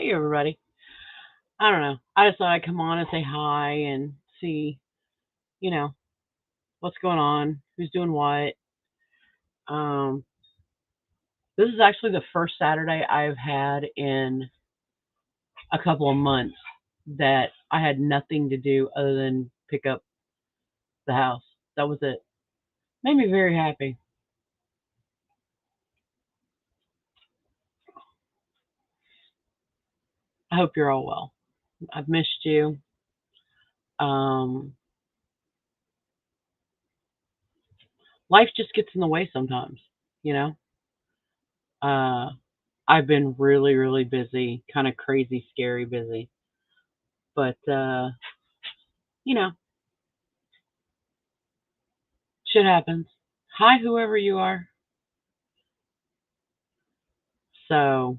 Hey, everybody. I don't know. I just thought I'd come on and say hi and see, you know, what's going on, who's doing what. Um, this is actually the first Saturday I've had in a couple of months that I had nothing to do other than pick up the house. That was it. Made me very happy. I hope you're all well. I've missed you. Um, Life just gets in the way sometimes, you know? Uh, I've been really, really busy, kind of crazy, scary busy. But you know, shit happens. Hi, whoever you are. So,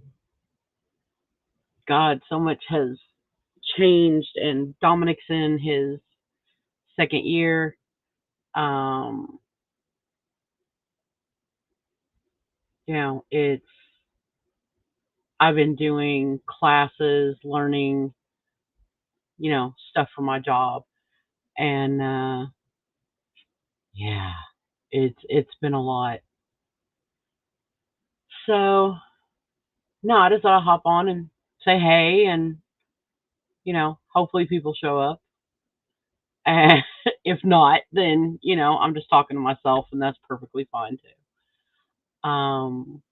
God, so much has changed, and Dominic's in his second year. Um, it's I've been doing classes, learning, stuff for my job, and yeah, it's been a lot. So, no, I just thought I'd hop on and say hey, and hopefully people show up. And if not, then I'm just talking to myself, and that's perfectly fine too. Um,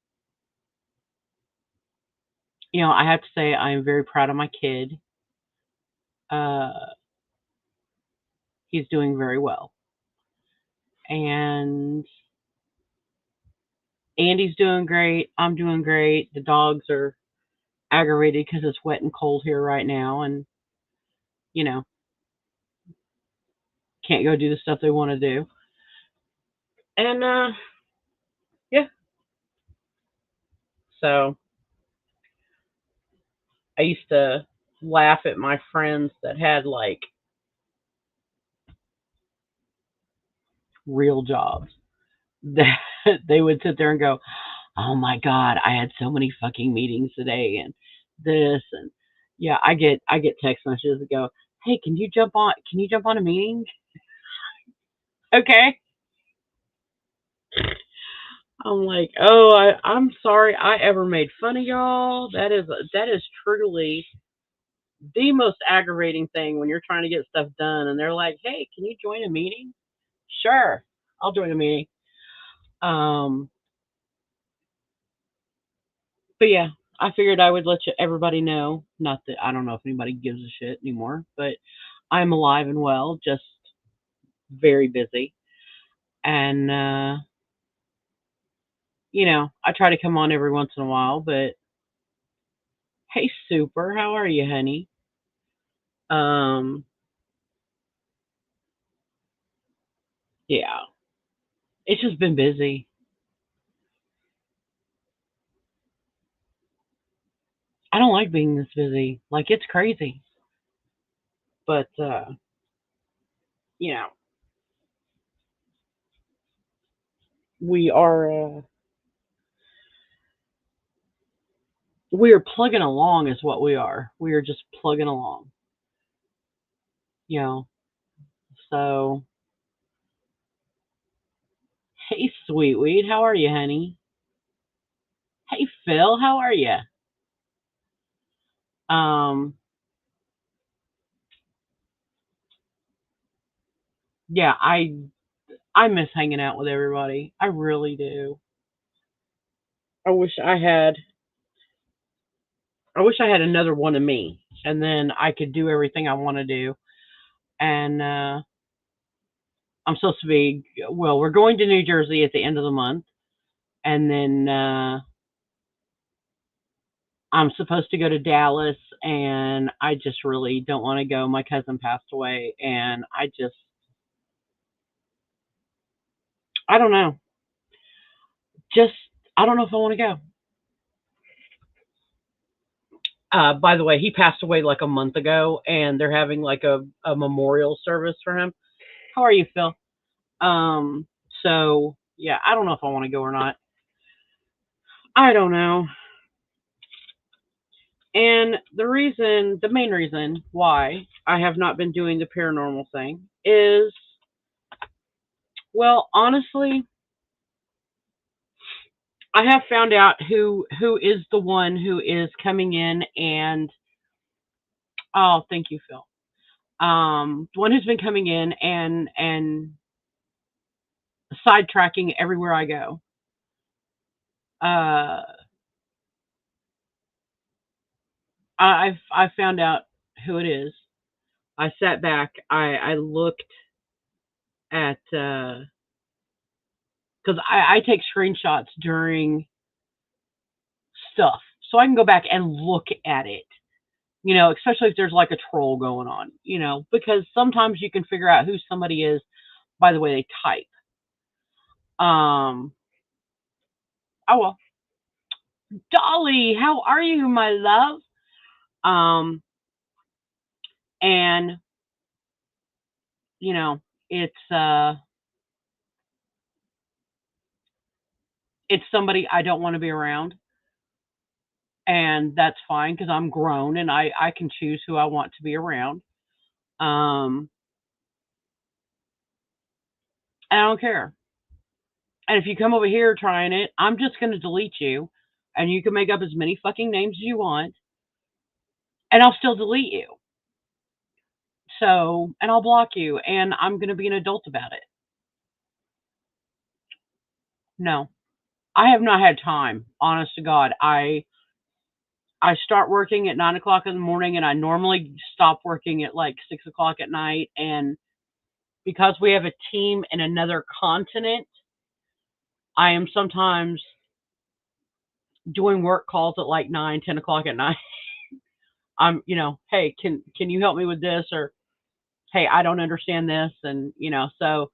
I have to say I am very proud of my kid. Uh, he's doing very well, and Andy's doing great. I'm doing great. The dogs are aggravated because it's wet and cold here right now, and you know can't go do the stuff they want to do. And yeah, so I used to laugh at my friends that had like real jobs. That they would sit there and go, "Oh my god, I had so many fucking meetings today and this and yeah, I get text messages that go, "Hey, can you jump on a meeting?" Okay. I'm like, "Oh, I'm sorry I ever made fun of y'all." That is truly the most aggravating thing when you're trying to get stuff done and they're like, "Hey, can you join a meeting?" Sure. I'll join a meeting. Um But yeah, I figured I would let everybody know. Not that I don't know if anybody gives a shit anymore, but I'm alive and well, just very busy. And I try to come on every once in a while. But hey, Super, how are you, honey? Um, yeah, it's just been busy. I don't like being this busy. Like it's crazy. But you know, we are plugging along, is what we are. We are just plugging along. You know, so hey, Sweetweed, how are you, honey? Hey, Phil, how are you? Um, yeah, I miss hanging out with everybody. I really do. I wish I had I wish I had another one of me, and then I could do everything I want to do. And I'm supposed to be well. We're going to New Jersey at the end of the month, and then I'm supposed to go to Dallas, and I just really don't want to go. My cousin passed away, and I don't know. Just I don't know if I want to go. By the way, he passed away like a month ago, and they're having like a memorial service for him. How are you, Phil? Um, so yeah, I don't know if I want to go or not. I don't know. And the main reason why I have not been doing the paranormal thing is, well, honestly, I have found out who is the one who is coming in and, oh, thank you, Phil. The one who's been coming in and sidetracking everywhere I go. Uh, I found out who it is. I sat back. I looked at, because I take screenshots during stuff, so I can go back and look at it. Especially if there's like a troll going on. Because sometimes you can figure out who somebody is by the way they type. Um. Oh well, Dolly, how are you, my love? Um. And you know, it's uh, it's somebody I don't want to be around, and that's fine because I'm grown and I can choose who I want to be around. Um. I don't care. And if you come over here trying it, I'm just going to delete you, and you can make up as many fucking names as you want, and I'll still delete you. So, and I'll block you, and I'm going to be an adult about it. No, I have not had time. Honest to God, I start working at 9 o'clock in the morning, and I normally stop working at like 6 o'clock at night. And because we have a team in another continent, I am sometimes doing work calls at like 9, 10 o'clock at night. Hey, can you help me with this? Or hey, I don't understand this. And so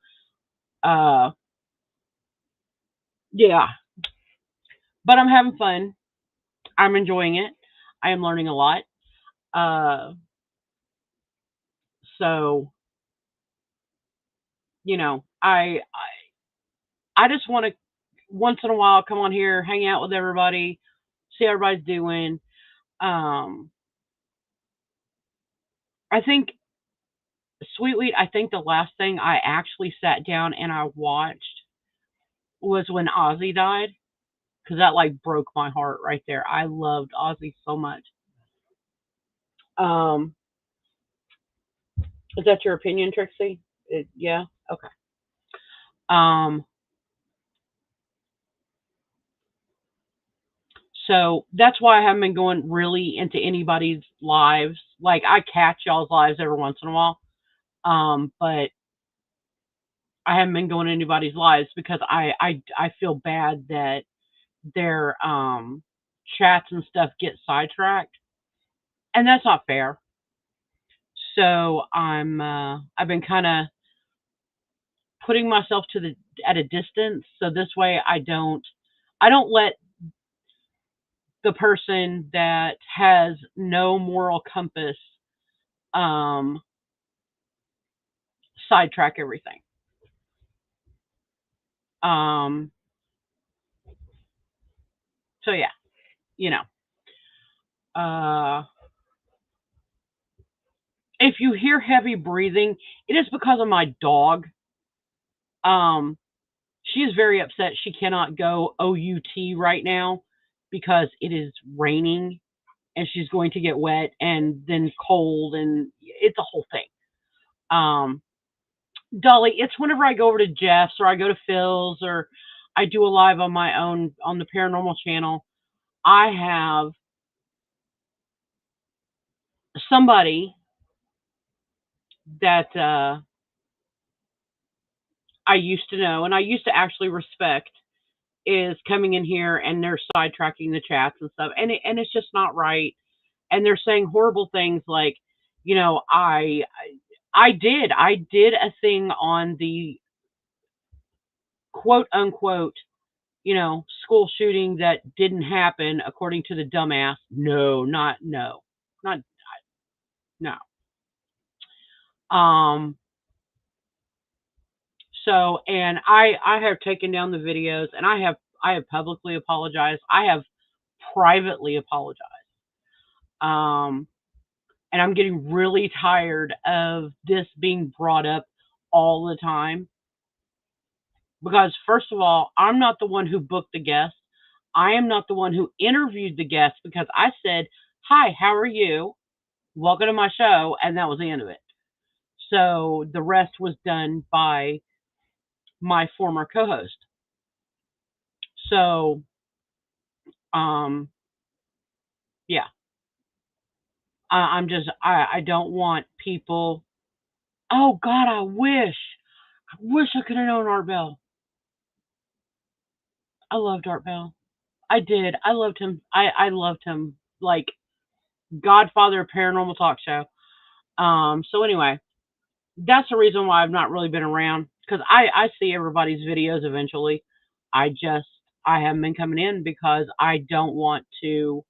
uh, yeah, but I'm having fun. I'm enjoying it. I am learning a lot. Uh, so I just want to once in a while come on here, hang out with everybody, see how everybody's doing. Um, I think Sweetweed. I think the last thing I actually sat down and I watched was when Ozzy died, because that like broke my heart right there. I loved Ozzy so much. Um, is that your opinion, Trixie? Yeah. Okay. Um, so that's why I haven't been going really into anybody's lives. Like I catch y'all's lives every once in a while. But I haven't been going to anybody's lives because I feel bad that their chats and stuff get sidetracked, and that's not fair. So I've been kind of putting myself to the at a distance, so this way I don't let the person that has no moral compass um sidetrack everything. Um so yeah, you know. Uh if you hear heavy breathing, it is because of my dog. Um she is very upset she cannot go OUT right now because it is raining and she's going to get wet and then cold, and it's a whole thing. Um Dolly, it's whenever I go over to Jeff's or I go to Phil's or I do a live on my own on the paranormal channel, I have somebody that I used to know and I used to actually respect is coming in here and they're sidetracking the chats and stuff, and it's just not right. And they're saying horrible things like, you know, I did a thing on the quote unquote, school shooting that didn't happen according to the dumbass. No, not no. Um, so, and I have taken down the videos, and I have publicly apologized. I have privately apologized. Um, and I'm getting really tired of this being brought up all the time because, first of all, I'm not the one who booked the guest. I am not the one who interviewed the guest because I said, "Hi, how are you? Welcome to my show," and that was the end of it. So the rest was done by my former co-host. So, um, yeah, I'm just, I don't want people. Oh God, I wish I could have known Art Bell. I loved Art Bell. I did. I loved him. I loved him like Godfather of Paranormal Talk Show. So anyway, that's the reason why I've not really been around because I see everybody's videos eventually. I just I haven't been coming in because I don't want to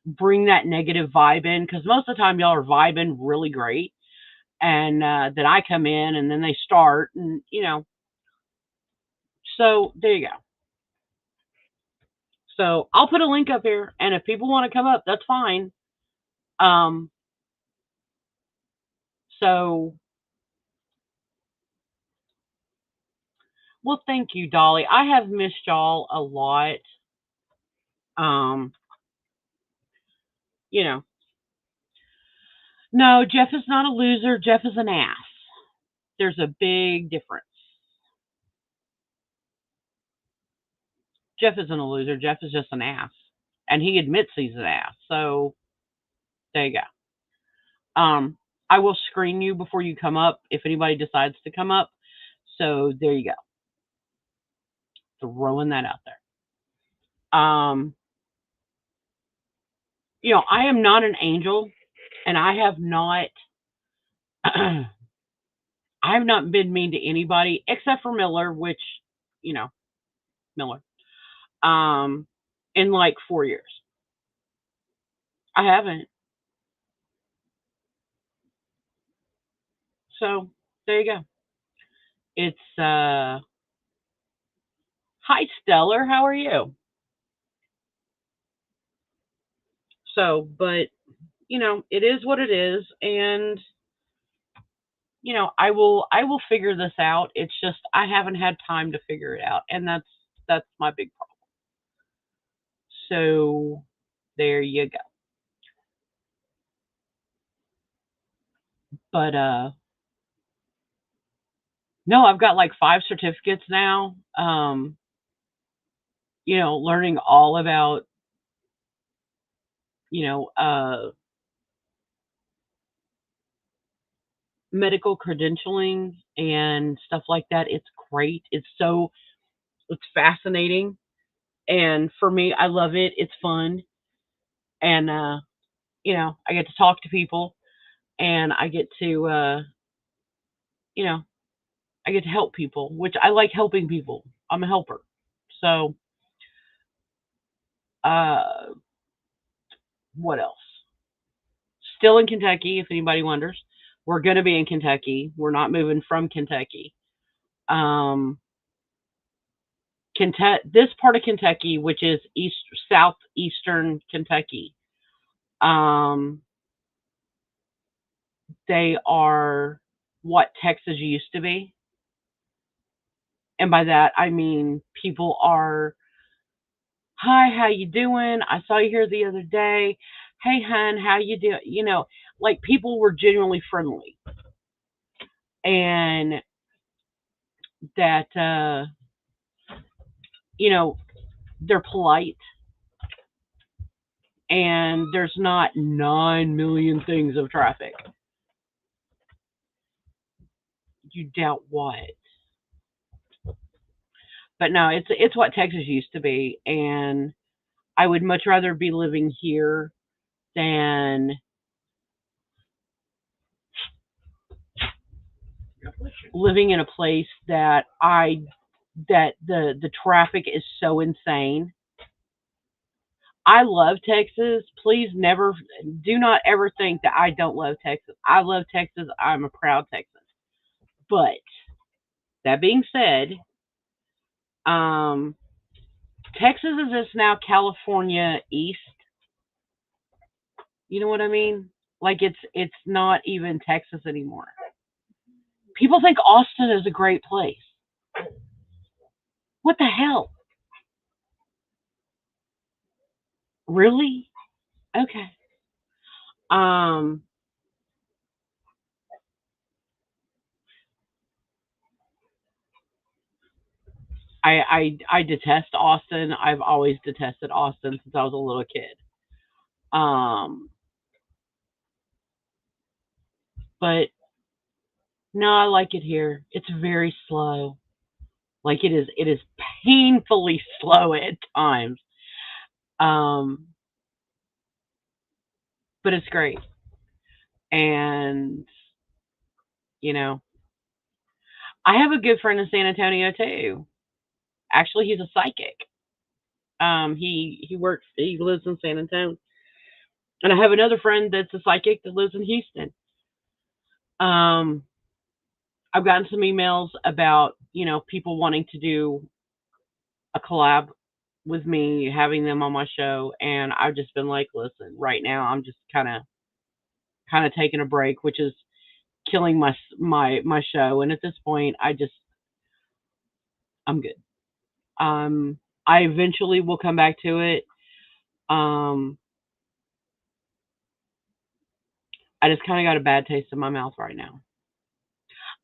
bring that negative vibe in because most of the time y'all are vibing really great, and then I come in and then they start and so there you go. So I'll put a link up here, and if people want to come up, that's fine. Um, so well, thank you, Dolly. I have missed y'all a lot. Um, you know, no, Jeff is not a loser. Jeff is an ass. There's a big difference. Jeff isn't a loser. Jeff is just an ass, and he admits he's an ass. So there you go. I will screen you before you come up if anybody decides to come up. So there you go. Throwing that out there. I am not an angel, and I have not. I have not been mean to anybody except for Miller, which, you know, Miller. Um, in like 4 years. I haven't. So there you go. It's hi Stellar, how are you? So, but it is what it is, and I will figure this out. It's just I haven't had time to figure it out, and that's my big problem. So there you go. But no, I've got like 5 certificates now. Learning all about, you know, uh medical credentialing and stuff like that. It's great. It's fascinating. And for me, I love it. It's fun. And I get to talk to people and I get to you know, I get to help people, which I like helping people. I'm a helper. So, uh what else? Still in Kentucky, if anybody wonders. We're going to be in Kentucky. We're not moving from Kentucky. Um, this part of Kentucky, which is southeastern Kentucky, um, they are what Texas used to be, and by that I mean people are, "Hi, how you doing? I saw you here the other day. Hey, hun, how you doing?" Like people were genuinely friendly, and that you know they're polite and there's not 9 million things of traffic. You doubt what? But no, it's what Texas used to be, and I would much rather be living here than living in a place that the traffic is so insane. I love Texas. Please do not ever think that I don't love Texas. I love Texas. I'm a proud Texan. But that being said, um, Texas is just now California East. You know what I mean? Like it's not even Texas anymore. People think Austin is a great place. What the hell? Really? Okay. Um, I detest Austin. I've always detested Austin since I was a little kid. Um, but no, I like it here. It's very slow. Like it is painfully slow at times. Um, but it's great. And you know, I have a good friend in San Antonio too. Actually, he's a psychic. He lives in San Antonio, and I have another friend that's a psychic that lives in Houston. Um, I've gotten some emails about people wanting to do a collab with me, having them on my show, and I've just been like, listen, right now I'm just kind of taking a break, which is killing my show. And at this point, I'm good. Um, I eventually will come back to it. Um, I just kind of got a bad taste in my mouth right now.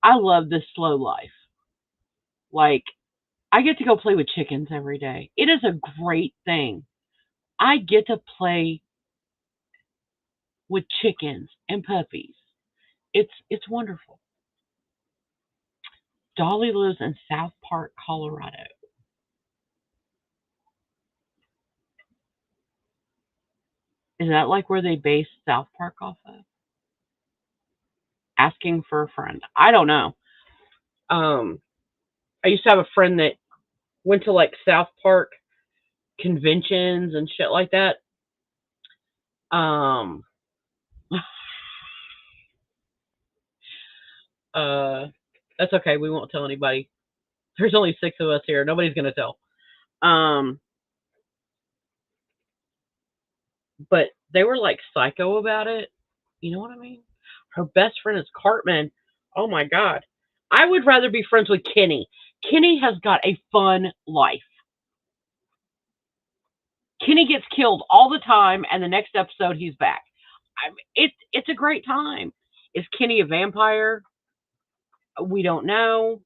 I love this slow life. Like I get to go play with chickens every day. It is a great thing. I get to play with chickens and puppies. It's wonderful. Dolly lives in South Park, Colorado. Is that like where they base South Park off of? Asking for a friend. I don't know. Um, I used to have a friend that went to like South Park conventions and shit like that. Um, uh, that's okay. We won't tell anybody. There's only six of us here. Nobody's gonna tell. Um, but they were like psycho about it. You know what I mean? Her best friend is Cartman. Oh my god. I would rather be friends with Kenny. Kenny has got a fun life. Kenny gets killed all the time, and the next episode he's back. It's a great time. Is Kenny a vampire? We don't know.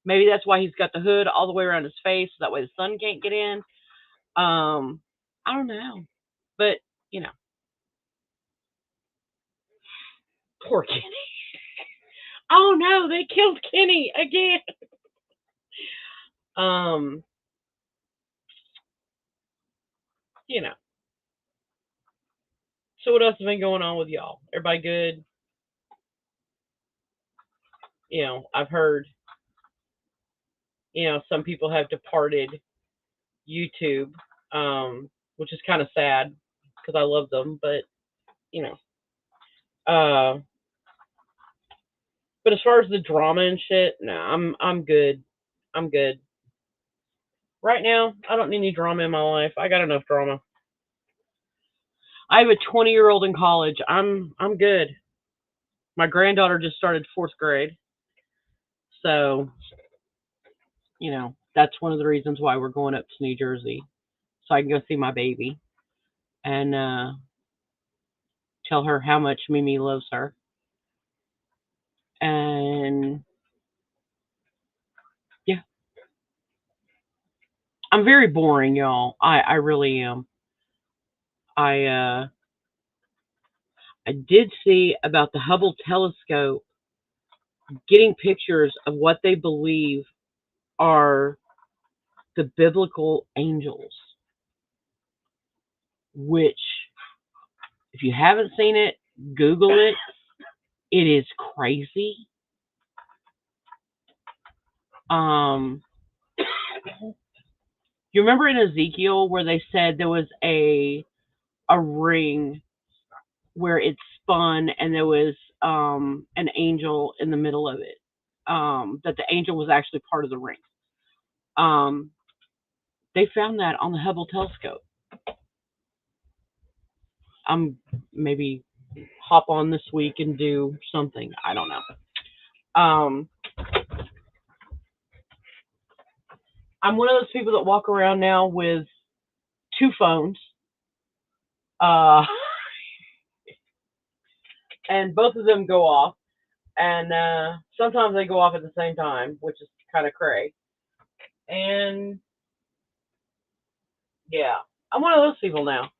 Maybe that's why he's got the hood all the way around his face, so that way the sun can't get in. I don't know, but you know, poor Kenny. Oh no, they killed Kenny again. Um, you know. So what else has been going on with y'all? Everybody good? I've heard, some people have departed YouTube, which is kind of sad because I love them, but you know, uh, but as far as the drama and shit, no, I'm good. I'm good. Right now, I don't need any drama in my life. I got enough drama. I have a 20-year-old in college. I'm good. My granddaughter just started fourth grade, so that's one of the reasons why we're going up to New Jersey, so I can go see my baby and tell her how much Mimi loves her. And yeah, I'm very boring, y'all. I really am. I I did see about the Hubble telescope getting pictures of what they believe are the biblical angels, which if you haven't seen it, Google it. It is crazy. Um, you remember in Ezekiel where they said there was a ring where it spun and there was an angel in the middle of it. That the angel was actually part of the ring. Um, they found that on the Hubble telescope. I'm maybe hop on this week and do something. I don't know. I'm one of those people that walk around now with two phones, uh, and both of them go off, and sometimes they go off at the same time, which is kind of cray. And yeah, I'm one of those people now.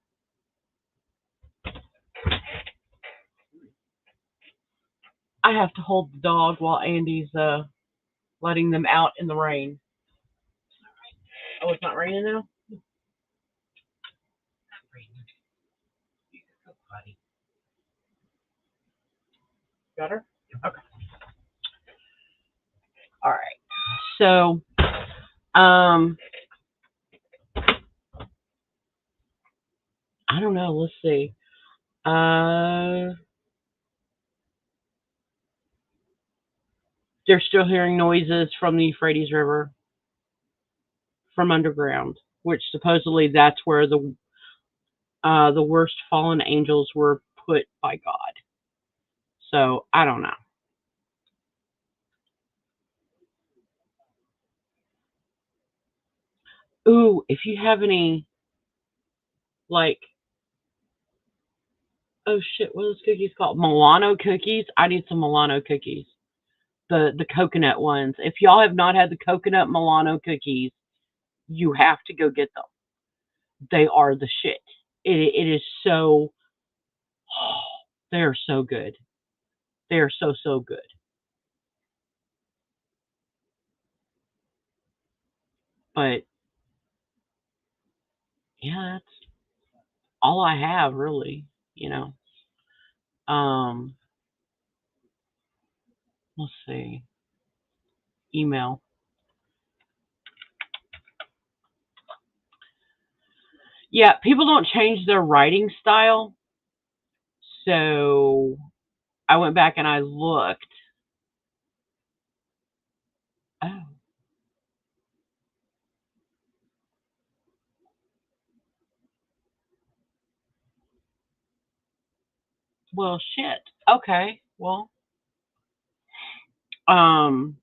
I have to hold the dog while Andy's letting them out in the rain. Oh, it's not raining now? Got her? Okay. All right. So, um, I don't know. Let's see. Uh, they're still hearing noises from the Euphrates River from underground, which supposedly that's where the worst fallen angels were put by God. So I don't know. Ooh, if you have any like, oh shit, what are those cookies called? Milano cookies. I need some Milano cookies. The coconut ones. If y'all have not had the coconut Milano cookies, you have to go get them. They are the shit. It is so. They are so good. They are so good. But yeah, that's all I have really. You know. Um. Let's see. Email. Yeah, people don't change their writing style. So I went back and I looked. Oh, well, shit. Okay. Well, um,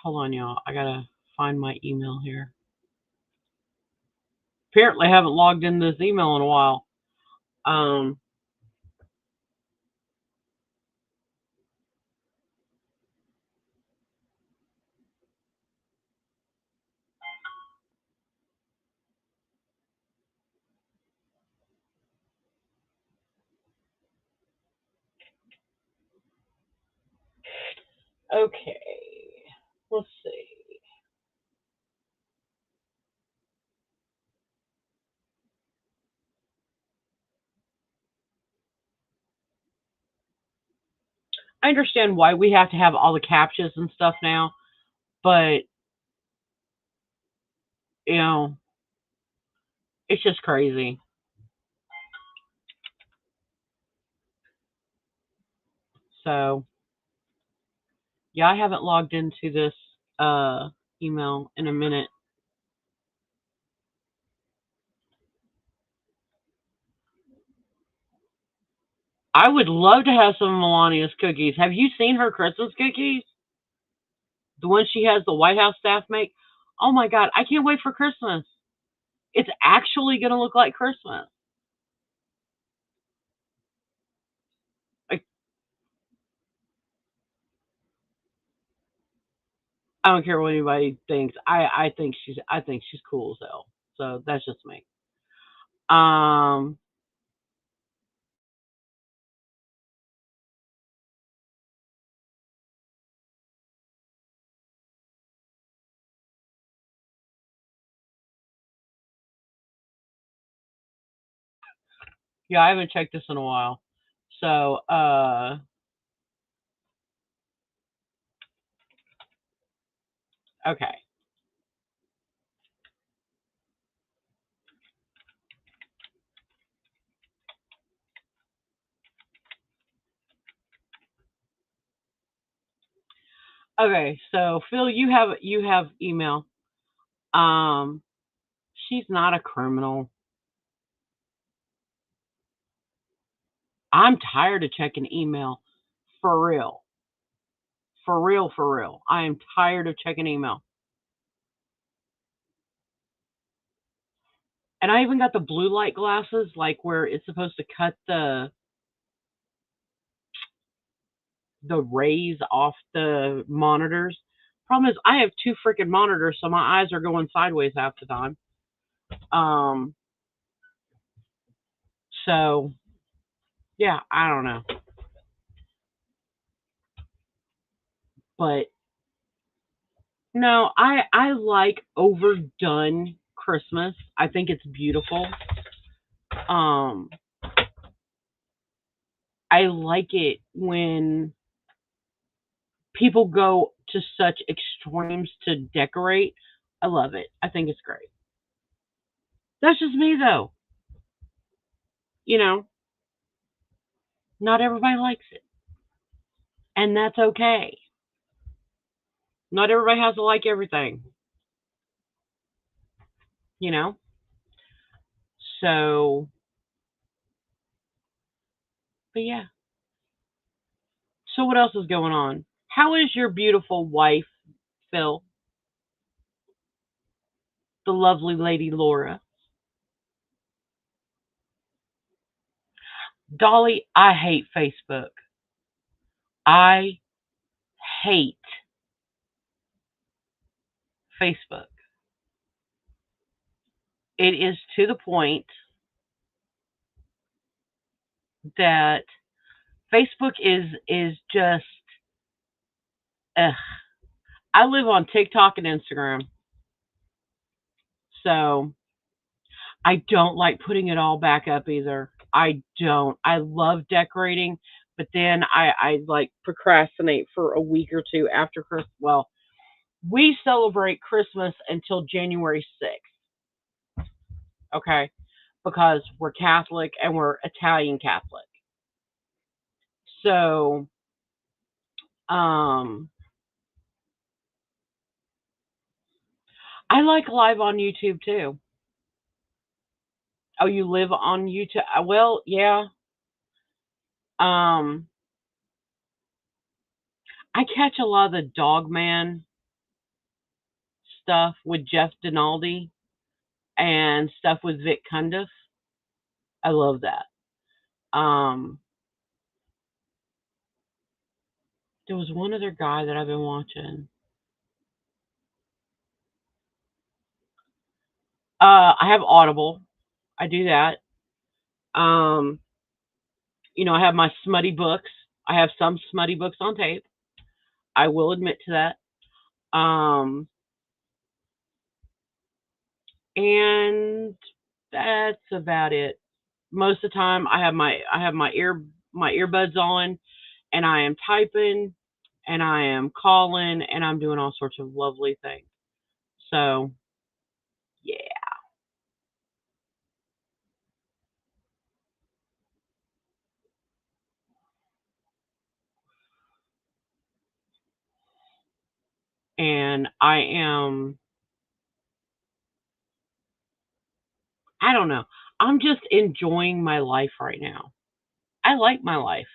hold on, y'all. I gotta find my email here. Apparently, I haven't logged in this email in a while. Um, okay. Let's see. I understand why we have to have all the captchas and stuff now, but you know, it's just crazy. So yeah, I haven't logged into this email in a minute. I would love to have some of Melania's cookies. Have you seen her Christmas cookies? The one she has the White House staff make? Oh my God, I can't wait for Christmas. It's actually going to look like Christmas. Like, I don't care what anybody thinks. I think she's cool as hell. So that's just me. Um, yeah, I haven't checked this in a while. So, okay. Okay, so Phil, you have email. Um, she's not a criminal. I'm tired of checking email. For real. For real, for real. I am tired of checking email. And I even got the blue light glasses, like where it's supposed to cut the rays off the monitors. Problem is, I have two freaking monitors, so my eyes are going sideways half the time. Um, so yeah, I don't know, but no, I like overdone Christmas. I think it's beautiful. Um, I like it when people go to such extremes to decorate. I love it. I think it's great. That's just me though. You know, not everybody likes it, and that's okay. Not everybody has to like everything, you know? So, but yeah. So what else is going on? How is your beautiful wife, Phil, the lovely lady Laura? Dolly, I hate Facebook. I hate Facebook. It is to the point that Facebook is just ugh. I live on TikTok and Instagram. So I don't like putting it all back up either. I don't. I love decorating, but then I like procrastinate for a week or two after Christmas. Well, we celebrate Christmas until January 6th, okay? Because we're Catholic and we're Italian Catholic. So, um, I like live on YouTube too. Oh, you live on YouTube? Well, yeah. Um, I catch a lot of the Dogman stuff with Jeff Denaldi and stuff with Vic Cundiff. I love that. Um, there was one other guy that I've been watching. I have Audible. I do that. Um, I have my smutty books. I have some smutty books on tape. I will admit to that. And that's about it. Most of the time, I have my earbuds on, and I am typing, and I am calling, and I'm doing all sorts of lovely things. So yeah, and I don't know. I'm just enjoying my life right now. I like my life.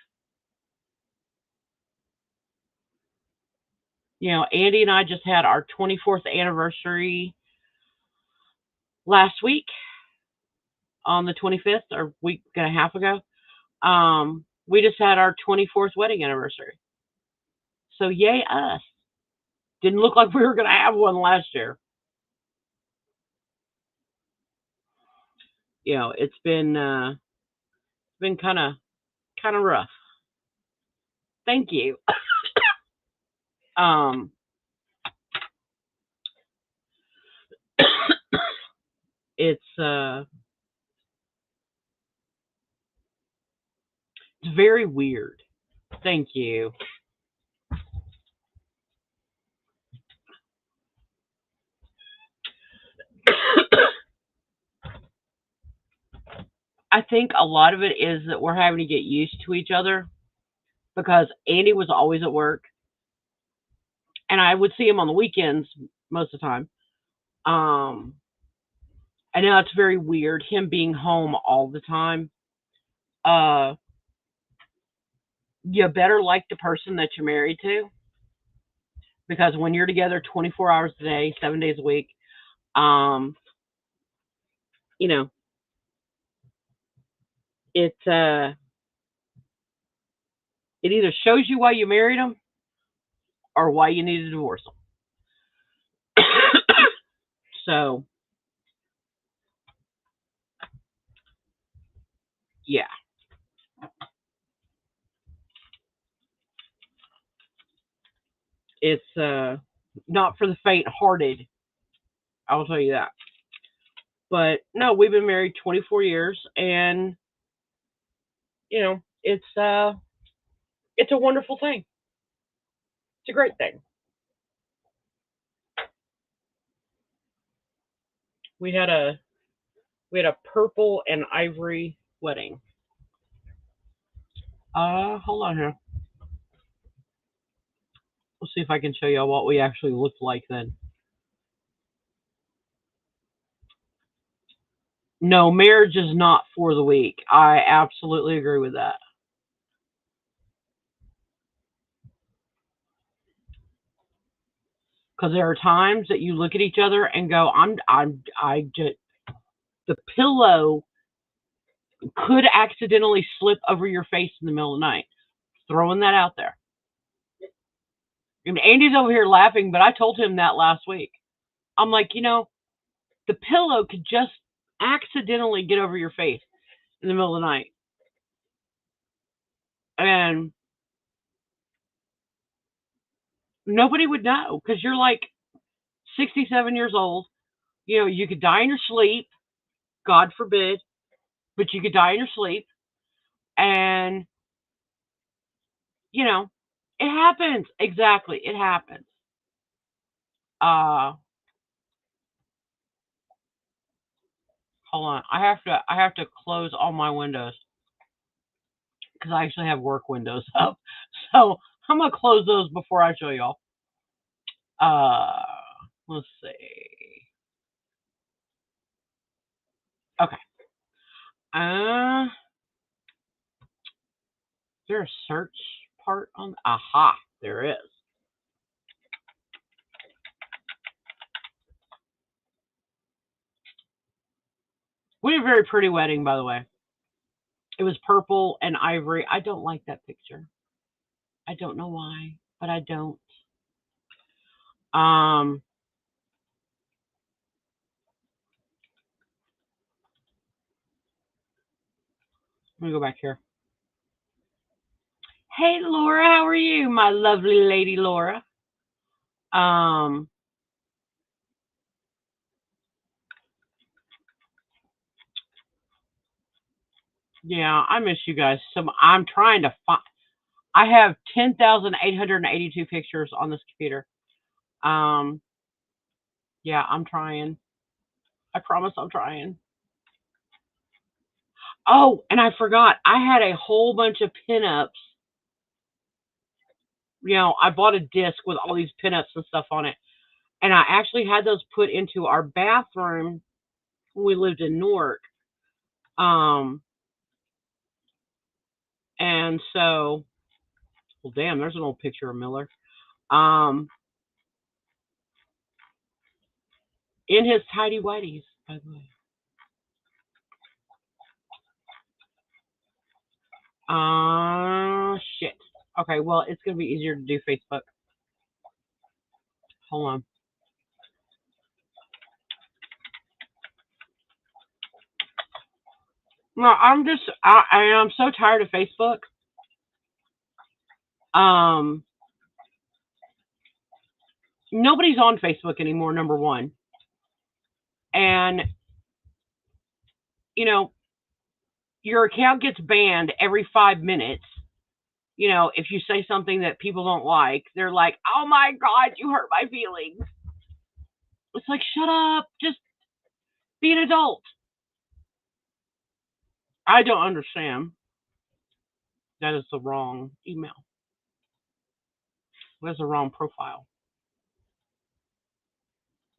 Andy and I just had our 24th anniversary last week on the 25th, or week and a half ago. We just had our 24th wedding anniversary. So yay us. Didn't look like we were going to have one last year. It's been kind of rough. Thank you. Um, it's it's very weird. Thank you. I think a lot of it is that we're having to get used to each other because Andy was always at work and I would see him on the weekends most of the time. Um, I know it's very weird him being home all the time. Uh, you better like the person that you're married to, because when you're together 24 hours a day, 7 days a week, um, you know, it it either shows you why you married them or why you need to divorce them. So yeah, it's not for the faint-hearted. I will tell you that. But no, we've been married 24 years, and it's a wonderful thing. It's a great thing. We had a purple and ivory wedding. Hold on here. We'll see if I can show you what we actually looked like then. No, marriage is not for the weak. I absolutely agree with that. Because there are times that you look at each other and go, I just, the pillow could accidentally slip over your face in the middle of the night. Throwing that out there. And Andy's over here laughing, but I told him that last week. I'm like, the pillow could just accidentally get over your face in the middle of the night. And nobody would know because you're like 67 years old. You could die in your sleep, God forbid, but you could die in your sleep. And, it happens. Exactly. It happens. Uh, Hold on. I have to close all my windows because I actually have work windows up. So I'm gonna close those before I show y'all. Uh, let's see. Okay. Is there a search part on? Aha, there is. We had a very pretty wedding, by the way. It was purple and ivory. I don't like that picture. I don't know why, but I don't. Um, Let me go back here. Hey, Laura, how are you, my lovely lady, Laura? Um, yeah, I miss you guys. So I'm trying to find. I have 10,882 pictures on this computer. Um, yeah, I'm trying. I promise I'm trying. Oh, and I forgot. I had a whole bunch of pinups. I bought a disc with all these pinups and stuff on it. And I actually had those put into our bathroom when we lived in Newark. Um, and so, well, damn, there's an old picture of Miller. Um, in his tidy whities, by the way. Shit. Okay, well, it's gonna be easier to do Facebook. Hold on. No, I'm so tired of Facebook. Um, Nobody's on Facebook anymore. Number one, and you know your account gets banned every 5 minutes. If you say something that people don't like, they're like, "Oh my God, you hurt my feelings." It's like, shut up, just be an adult. I don't understand. That is the wrong email. That's the wrong profile.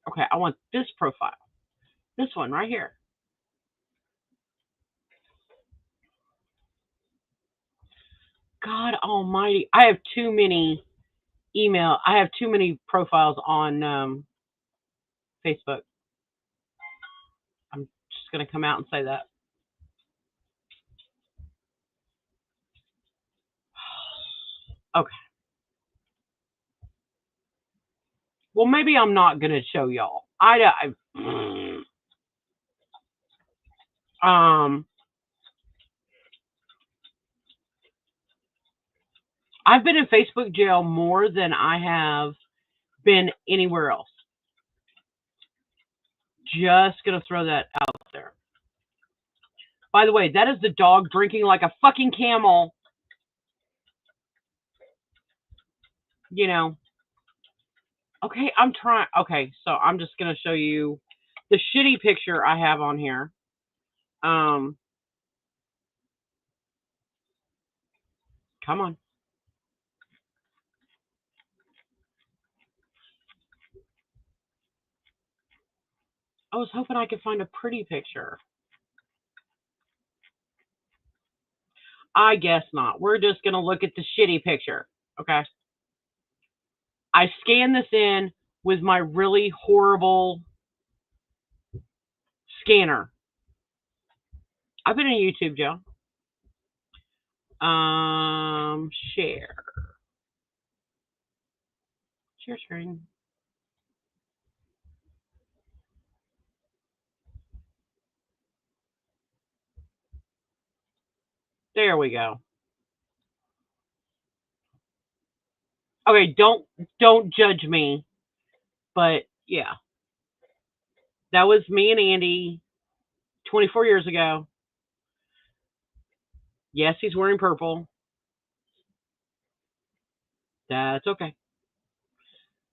Okay, I want this profile. This one right here. God almighty. I have too many I have too many profiles on Facebook. I'm just going to come out and say that. Okay. Well, maybe I'm not going to show y'all. Um, I've been in Facebook jail more than I have been anywhere else. Just gonna throw that out there. By the way, that is the dog drinking like a fucking camel. You know. Okay, I'm trying. Okay, so I'm just gonna show you the shitty picture I have on here. Um, come on. I was hoping I could find a pretty picture. I guess not. We're just gonna look at the shitty picture. Okay. I scanned this in with my really horrible scanner. I've been in YouTube jail. Share. Share screen. There we go. Okay, don't judge me, but yeah, that was me and Andy 24 years ago. Yes, he's wearing purple. That's okay.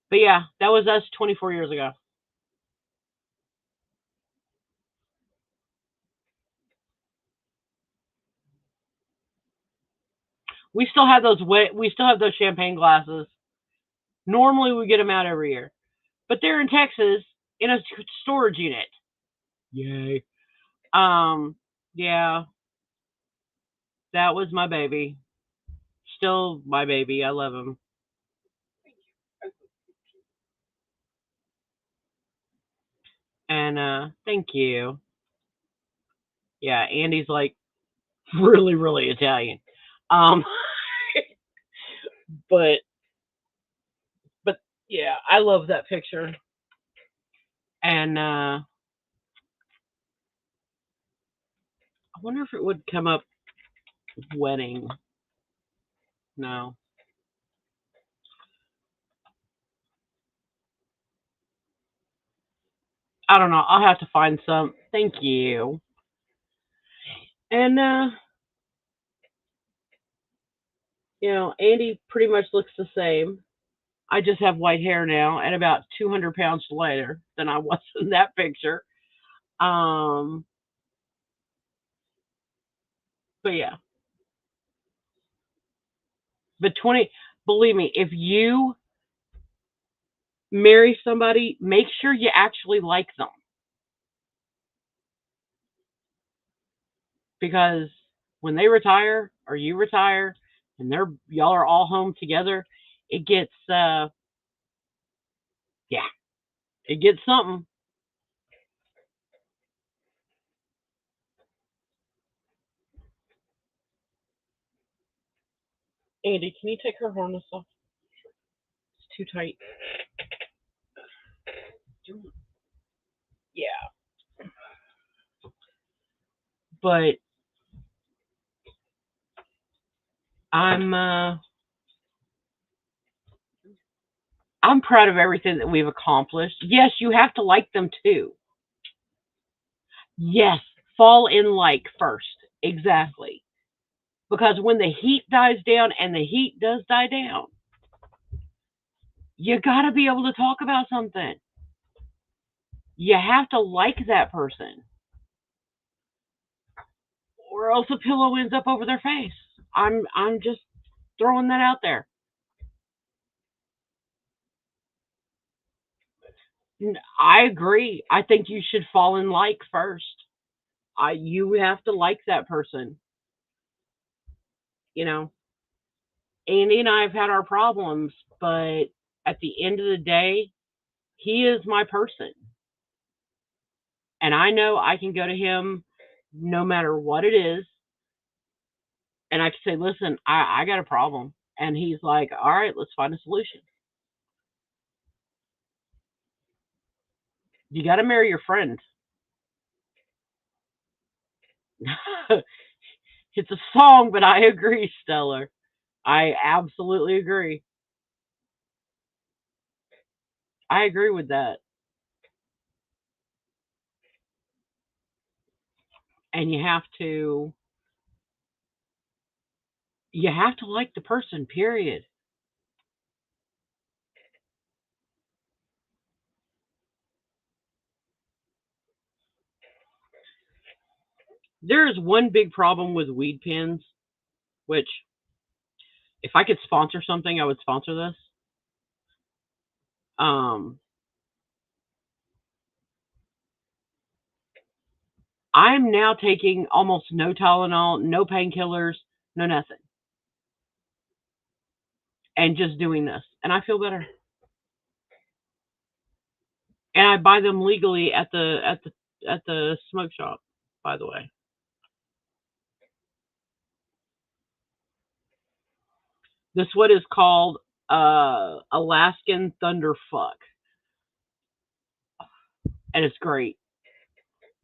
But yeah, that was us 24 years ago. We still have those we still have those champagne glasses. Normally we get them out every year, but they're in Texas in a storage unit. Yay. Yeah, that was my baby. Still my baby. I love him. And thank you. Yeah, Andy's like really, really Italian. Um, but but yeah, I love that picture. And I wonder if it would come up wedding. No. I don't know. I'll have to find some. Thank you. And Andy pretty much looks the same. I just have white hair now and about 200 pounds lighter than I was in that picture. Um, but yeah. But 20, believe me, if you marry somebody, make sure you actually like them. Because when they retire or you retire and y'all are all home together, it gets yeah, it gets something. Andy, can you take her harness off? It's too tight. Yeah, but I'm I'm proud of everything that we've accomplished. Yes, you have to like them too. Yes, fall in like first. Exactly. Because when the heat dies down, and the heat does die down, you got to be able to talk about something. You have to like that person, or else a pillow ends up over their face. I'm just throwing that out there. I agree. I think you should fall in like first. You have to like that person. You know. Andy and I have had our problems, but at the end of the day, he is my person. And I know I can go to him no matter what it is. And I can say, listen, I got a problem. And he's like, all right, let's find a solution. You got to marry your friend. It's a song, but I agree, Stellar. I absolutely agree. I agree with that. And you have to like the person, period. There is one big problem with weed pens, which if I could sponsor something, I would sponsor this. Um, I'm now taking almost no Tylenol, no painkillers, no nothing, and just doing this, and I feel better. And I buy them legally at the smoke shop. By the way, this what is called Alaskan Thunderfuck, and it's great.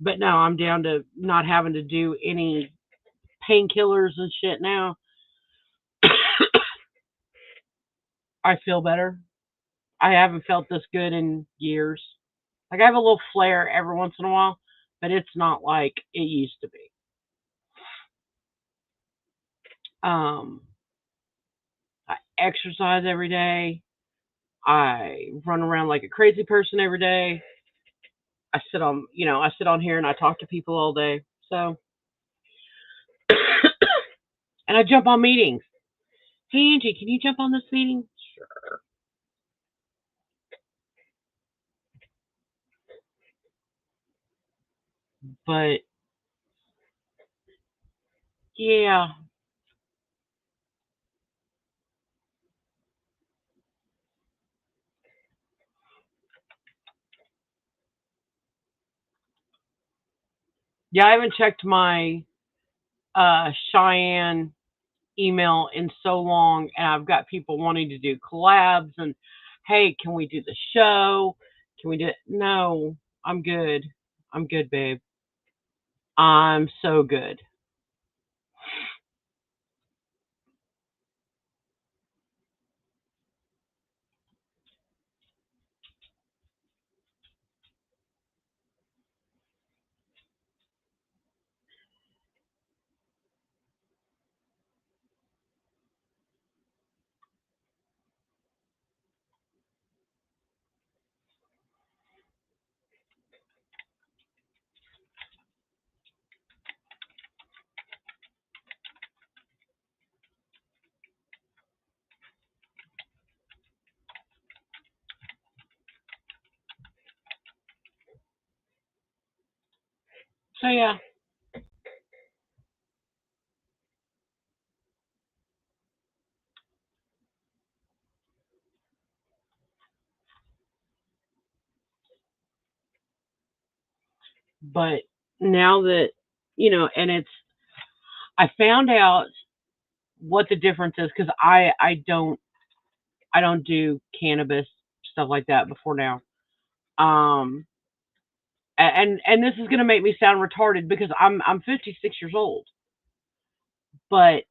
But now I'm down to not having to do any painkillers and shit now. I feel better. I haven't felt this good in years. Like I have a little flare every once in a while, but it's not like it used to be. Um, I exercise every day. I run around like a crazy person every day. I sit on here and I talk to people all day. So, and I jump on meetings. Hey Angie, can you jump on this meeting? Sure. But yeah, yeah, I haven't checked my Cheyenne email in so long, and I've got people wanting to do collabs and hey, can we do the show? Can we do it? No, I'm good. I'm good, babe. I'm so good. So yeah, but now that and I found out what the difference is because I don't do cannabis stuff like that before now. Um, and this is gonna make me sound retarded because I'm 56 years old, but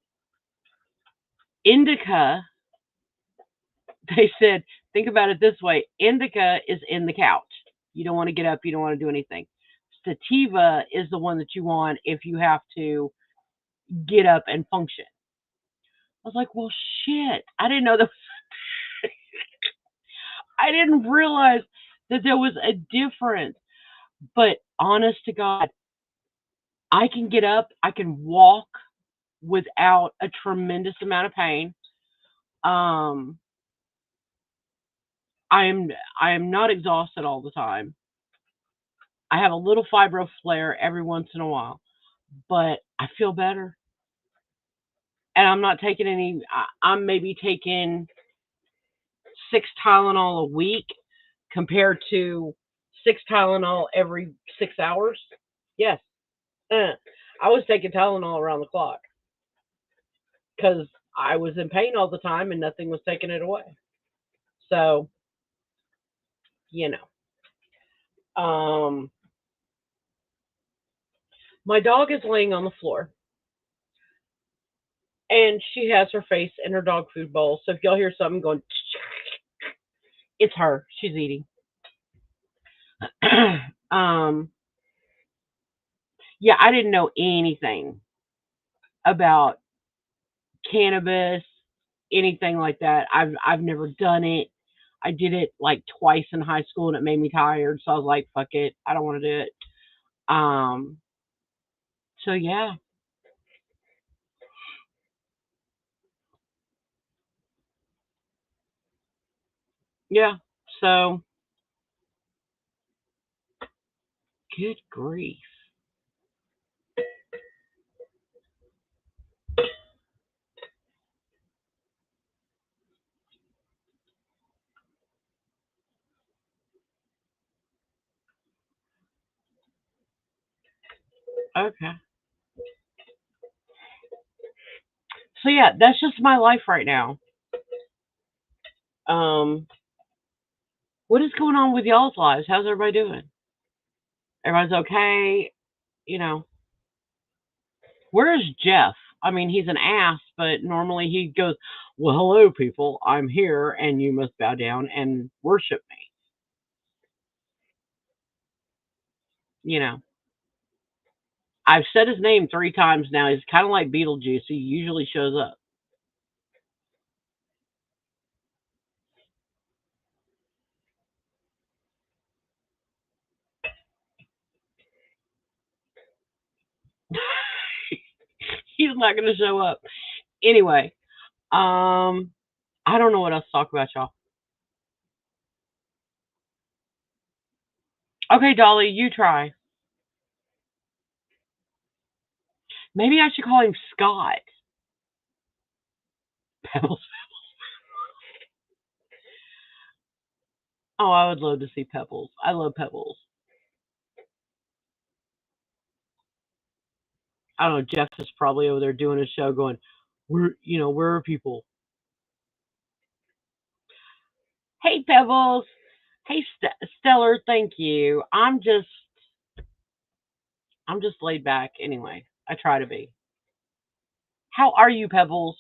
indica, they said, think about it this way: indica is in the couch. You don't want to get up. You don't want to do anything. Sativa is the one that you want if you have to get up and function. I was like, well, shit. I didn't know that. I didn't realize that there was a difference. But honest to God, I can get up. I can walk without a tremendous amount of pain. Um, I am I am not exhausted all the time. I have a little fibro flare every once in a while, but I feel better. and I'm not taking any. I'm maybe taking 6 Tylenol a week compared to 6 Tylenol every 6 hours. Yes, I was taking Tylenol around the clock because I was in pain all the time and nothing was taking it away. So you know, my dog is laying on the floor and she has her face in her dog food bowl. So if y'all hear something going, it's her. She's eating. um, yeah, I didn't know anything about cannabis, anything like that. I've never done it. I did it like twice in high school and it made me tired, so I was like, fuck it, I don't want to do it. Um, so yeah, yeah. So good grief. Okay. So yeah, that's just my life right now. Um, what is going on with y'all's lives? How's everybody doing? Everybody's okay? You know, where's Jeff? I mean, he's an ass, but normally he goes, "Well, hello, people. I'm here, and you must bow down and worship me." You know, I've said his name 3 times now. He's kind of like Beetlejuice. He usually shows up. He's not going to show up anyway. Um, I don't know what else to talk about, y'all. Okay, Dolly, you try. Maybe I should call him Scott. Pebbles. Oh, I would love to see Pebbles. I love Pebbles. I don't know. Jeff is probably over there doing a show, going, where are people? Hey, Pebbles. Hey, Stellar. Thank you. I'm just laid back anyway. I try to be. How are you, Pebbles?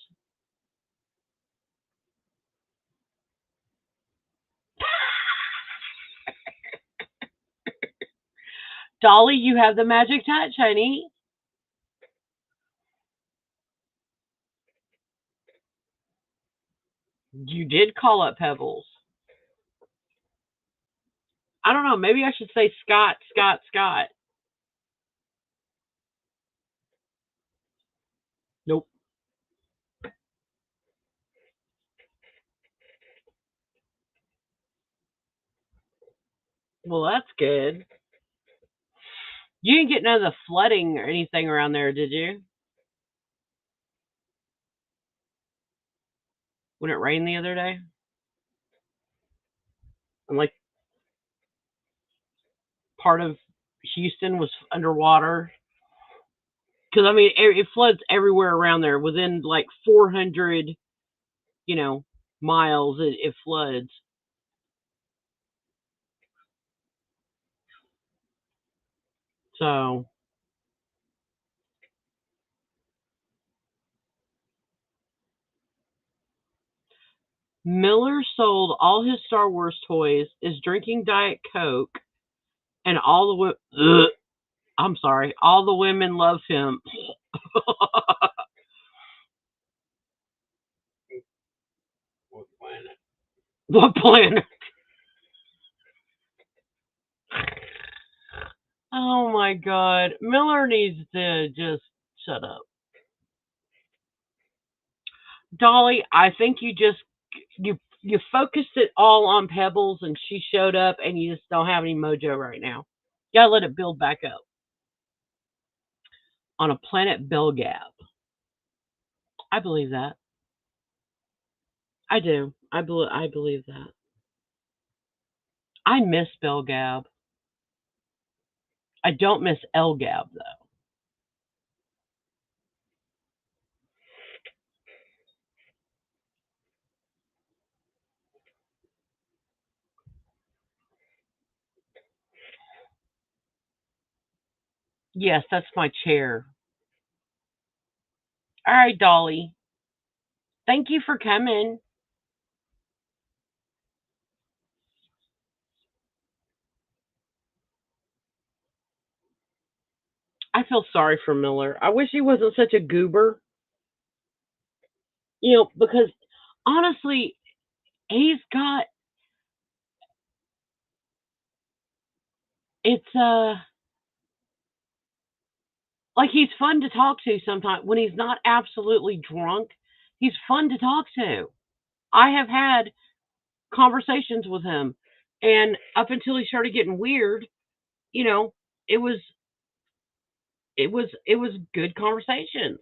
Dolly, you have the magic touch, honey. You did call up Pebbles. I don't know. Maybe I should say Scott, Scott, Scott. Nope. Well, that's good. You didn't get none of the flooding or anything around there, did you? When it rained the other day? And like part of Houston was underwater. Because I mean, it floods everywhere around there. Within like 400, you know, miles, it floods. So Miller sold all his Star Wars toys, is drinking Diet Coke, and I'm sorry, all the women love him. What planet? Oh my God, Miller needs to just shut up. Dolly, I think you focused it all on Pebbles, and she showed up, and you just don't have any mojo right now. You gotta let it build back up on a planet Belgab. I believe that. I do. I believe that. I miss Bell Gab. I don't miss El Gab though. Yes, that's my chair. All right, Dolly. Thank you for coming. I feel sorry for Miller. I wish he wasn't such a goober. Because honestly, he's got it's like he's fun to talk to sometimes when he's not absolutely drunk. He's fun to talk to. I have had conversations with him, and up until he started getting weird, you know, it was it was good conversations.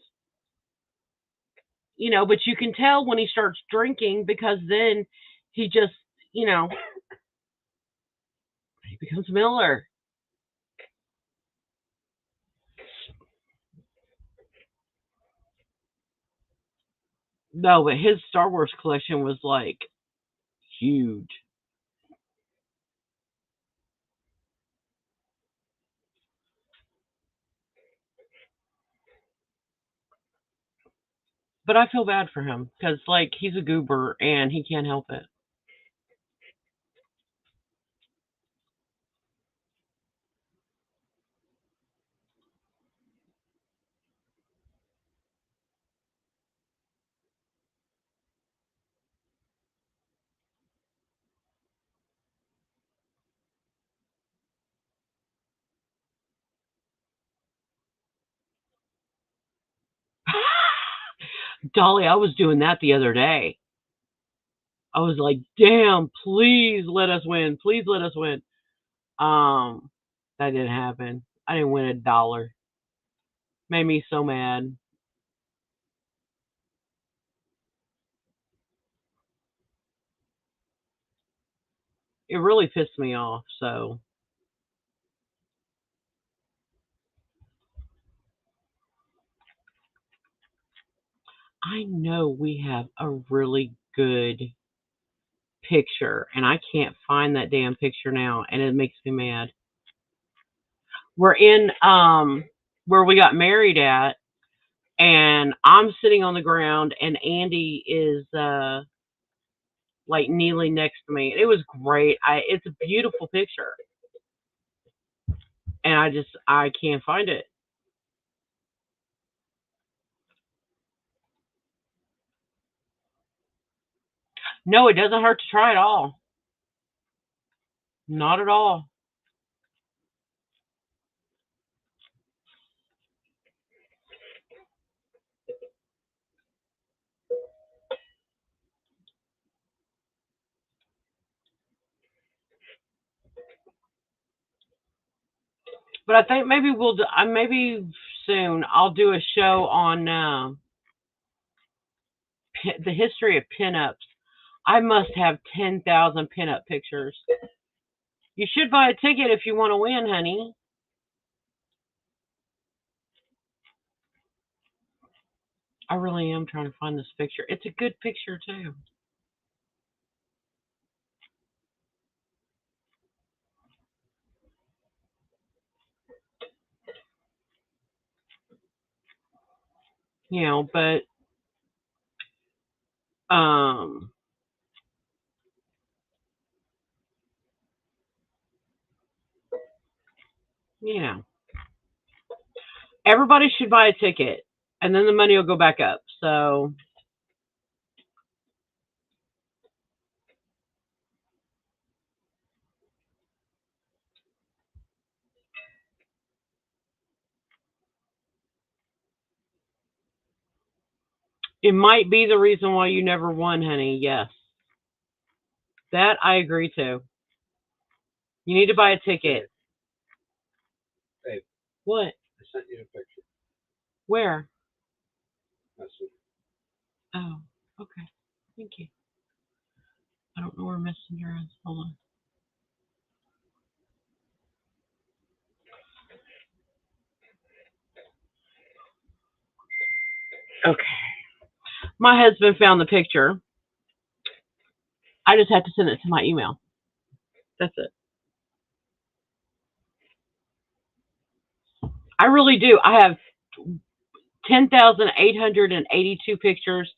But you can tell when he starts drinking because then he just, you know, he becomes Miller. No, but his Star Wars collection was like huge. But I feel bad for him because, like, he's a goober and he can't help it. Dolly, I was doing that the other day. I was like, damn, please let us win. Please let us win. Um, that didn't happen. I didn't win $1. Made me so mad. It really pissed me off. So I know we have a really good picture, and I can't find that damn picture now, and it makes me mad. We're in where we got married at, and I'm sitting on the ground, and Andy is like kneeling next to me. It was great. It's a beautiful picture, and I can't find it. No, it doesn't hurt to try at all. Not at all. But I think maybe we'll do, maybe soon I'll do a show on the history of pinups. I must have 10,000 pinup pictures. You should buy a ticket if you want to win, honey. I really am trying to find this picture. It's a good picture too. But um, you know, everybody should buy a ticket, and then the money will go back up. So it might be the reason why you never won, honey. Yes, that I agree to. You need to buy a ticket. Hey, what? I sent you a picture. Where? Message. Oh, okay. Thank you. I don't know where Messenger is. Hold on. Okay. My husband found the picture. I just have to send it to my email. That's it. I really do. I have 10,882 pictures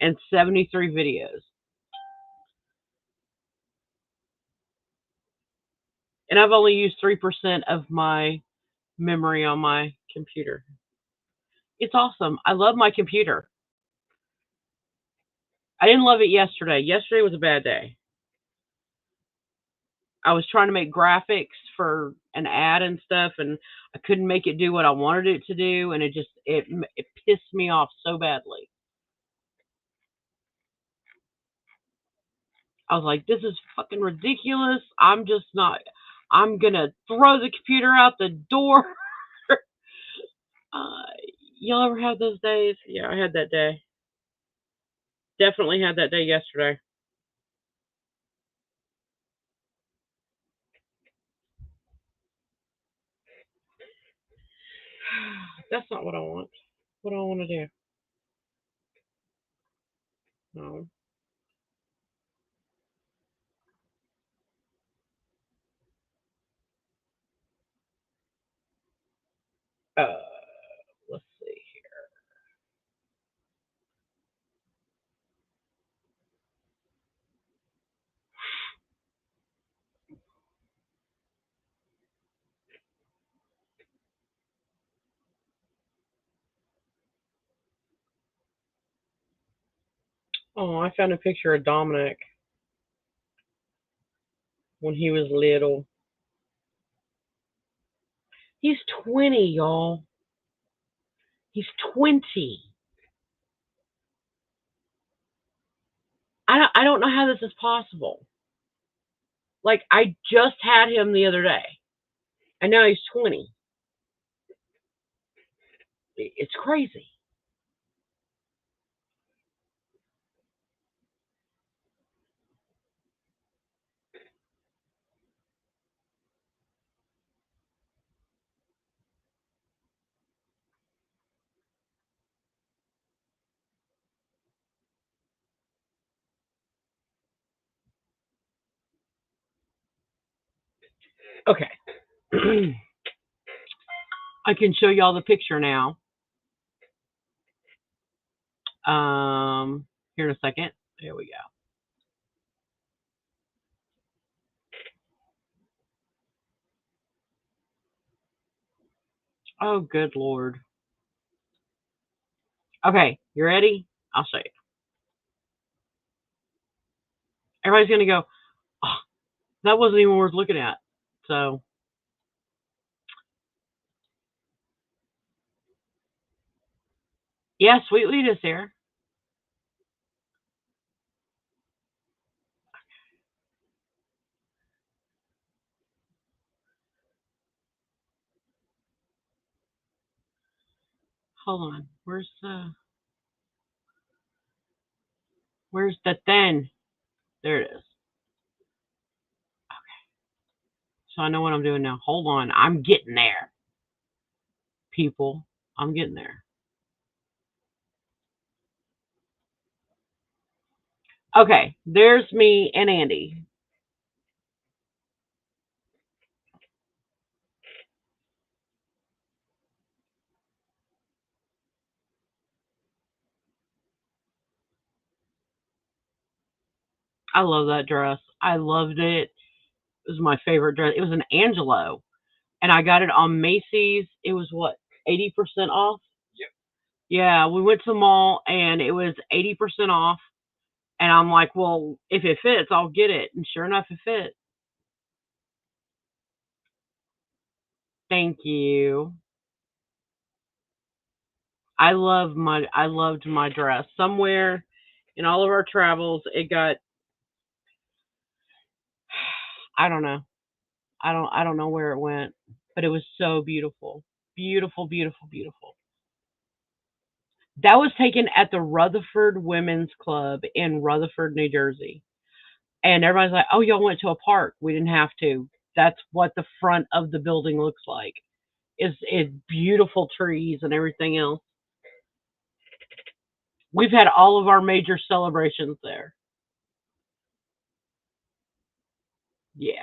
and 73 videos. And I've only used 3% of my memory on my computer. It's awesome. I love my computer. I didn't love it yesterday. Yesterday was a bad day. I was trying to make graphics for an ad and stuff, and I couldn't make it do what I wanted it to do, and it pissed me off so badly. I was like, this is fucking ridiculous. I'm just not. I'm gonna throw the computer out the door. uh, y'all ever have those days? Yeah, I had that day. Definitely had that day yesterday. That's not what I want. What do I want to do? No. Uh, let's see. Oh, I found a picture of Dominic when he was little. He's 20, y'all. He's 20. I don't know how this is possible. Like, I just had him the other day, and now he's 20. It's crazy. Okay. I can show y'all the picture now. Here in a second. There we go. Oh, good Lord. Okay, you ready? I'll show you. Everybody's going to go, oh, that wasn't even worth looking at. So, yeah, Sweet Lita's here. Hold on. Where's the thing? There it is. So I know what I'm doing now. Hold on. I'm getting there, people. I'm getting there. Okay, there's me and Andy. I love that dress. I loved it. It was my favorite dress. It was an Angelo, and I got it on Macy's. It was what, 80% off? Yeah, we went to the mall and it was 80% off. And I'm like, well, if it fits, I'll get it. And sure enough, it fit. Thank you. I loved my dress. Somewhere in all of our travels, it got, I don't know. I don't know where it went, but it was so beautiful. Beautiful, beautiful, beautiful. That was taken at the Rutherford Women's Club in Rutherford, New Jersey. And everybody's like, "Oh, y'all went to a park. We didn't have to." That's what the front of the building looks like. It's beautiful trees and everything else. We've had all of our major celebrations there. Yeah.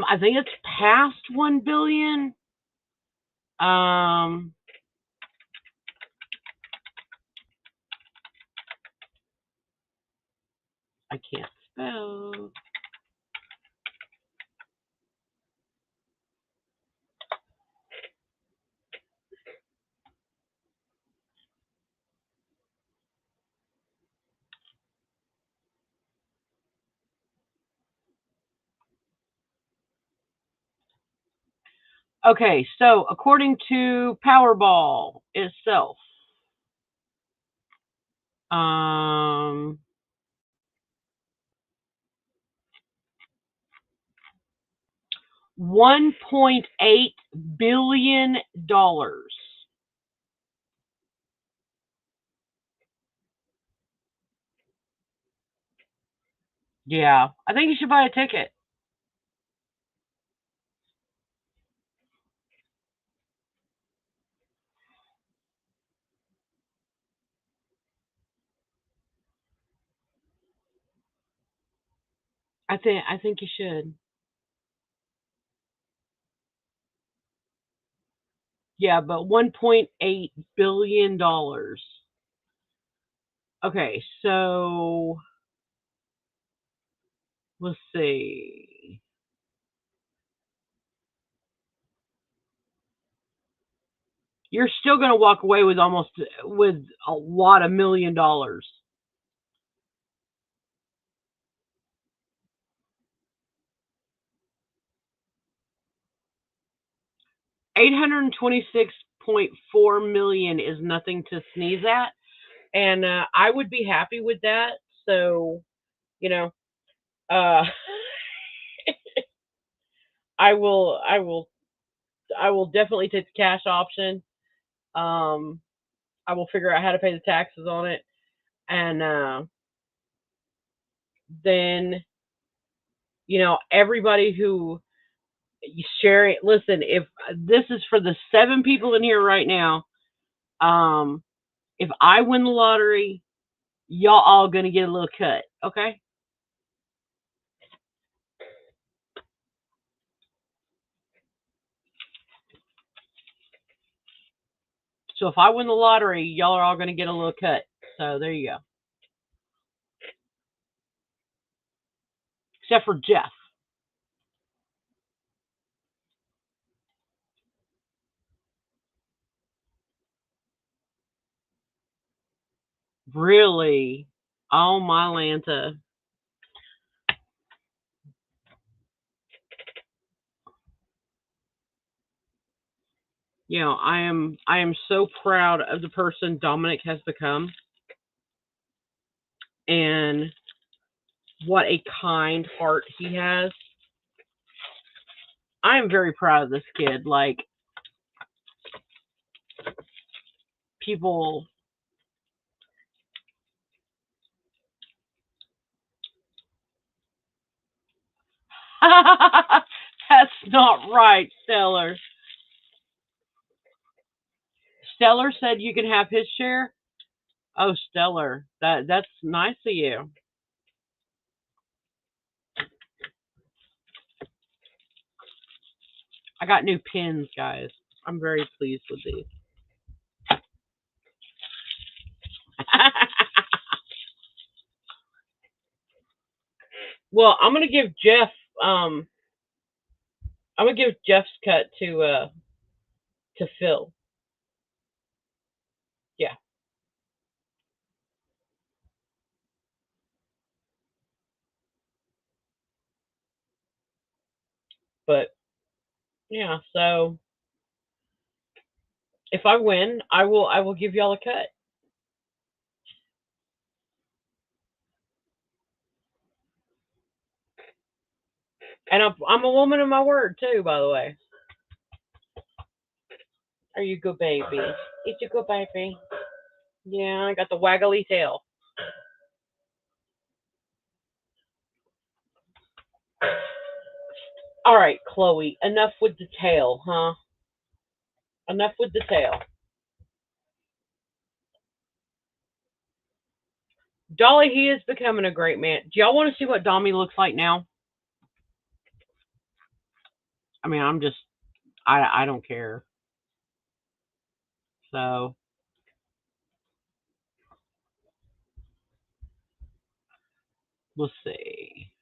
I think it's past 1 billion. Um, I can't spell. Okay, so according to Powerball itself, um, 1.8 billion dollars. Yeah, I think you should buy a ticket. I think you should. Yeah, but 1.8 billion dollars. Okay, so let's see. You're still going to walk away with almost with a lot of $1 million. 826.4 million is nothing to sneeze at, and I would be happy with that. So, you know, uh, I will, I will, I will definitely take the cash option. Um, I will figure out how to pay the taxes on it, and then everybody who share it. Listen, if this is for the 7 people in here right now, um, if I win the lottery, y'all all gonna get a little cut, okay? So if I win the lottery, y'all are all gonna get a little cut. So there you go. Except for Jeff. Really? Oh my Lanta. I am so proud of the person Dominic has become, and what a kind heart he has. I am very proud of this kid. Like, people. That's not right, Stellar. Stellar said you can have his share. Oh, Stellar, that's nice of you. I got new pins, guys. I'm very pleased with these. Well, I'm gonna give Jeff. Um, I'm gonna give Jeff's cut to Phil. Yeah, but yeah. So if I win, I will give y'all a cut. And I'm a woman of my word too, by the way. Are you good baby? It's a good baby. Yeah, I got the waggly tail. All right, Chloe, enough with the tail, huh? Enough with the tail. Dolly, he is becoming a great man. Do y'all want to see what Dommy looks like now? I mean, I don't care. So, let's see.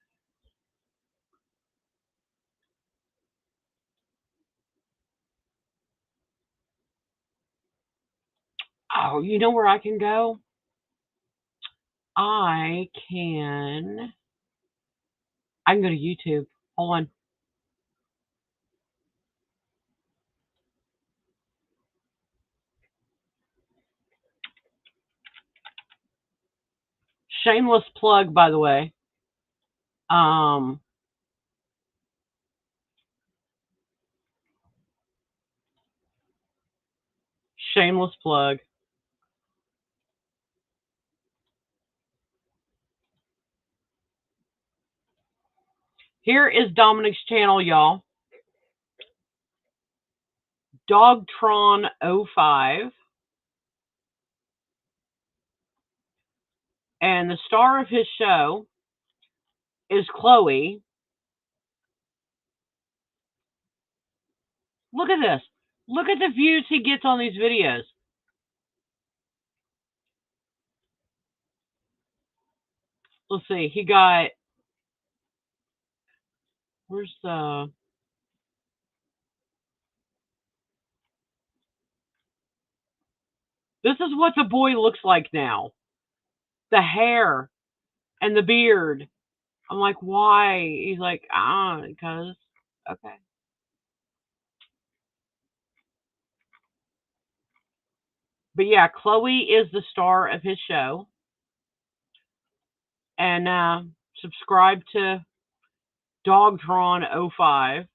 Oh, you know where I can go? I can. I can go to YouTube. Hold on. Shameless plug, by the way. Um, shameless plug. Here is Dominic's channel, y'all. Dogtron05. And the star of his show is Chloe. Look at this. Look at the views he gets on these videos. Let's see. He got. Where's the. This is what the boy looks like now. The hair and the beard. I'm like, why? He's like, because. Okay. But yeah, Chloe is the star of his show. And subscribe to Dogtron05.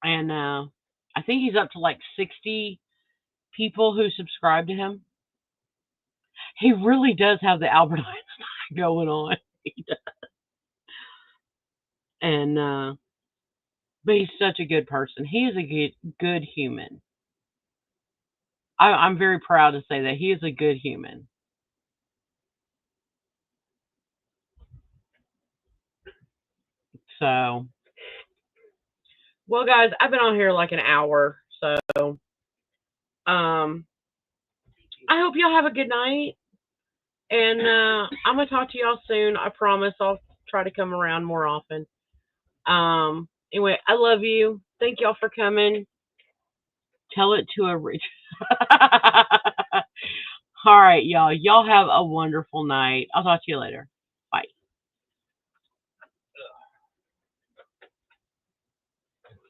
And I think he's up to like 60 people who subscribe to him. He really does have the Albert Einstein going on. He does. And but he's such a good person. He is a good human. I'm very proud to say that he is a good human. So, well, guys, I've been on here like an hour, so I hope y'all have a good night, and I'm gonna talk to y'all soon. I promise I'll try to come around more often. Anyway, I love you. Thank y'all for coming. Tell it to a rich. All right, y'all. Y'all have a wonderful night. I'll talk to you later.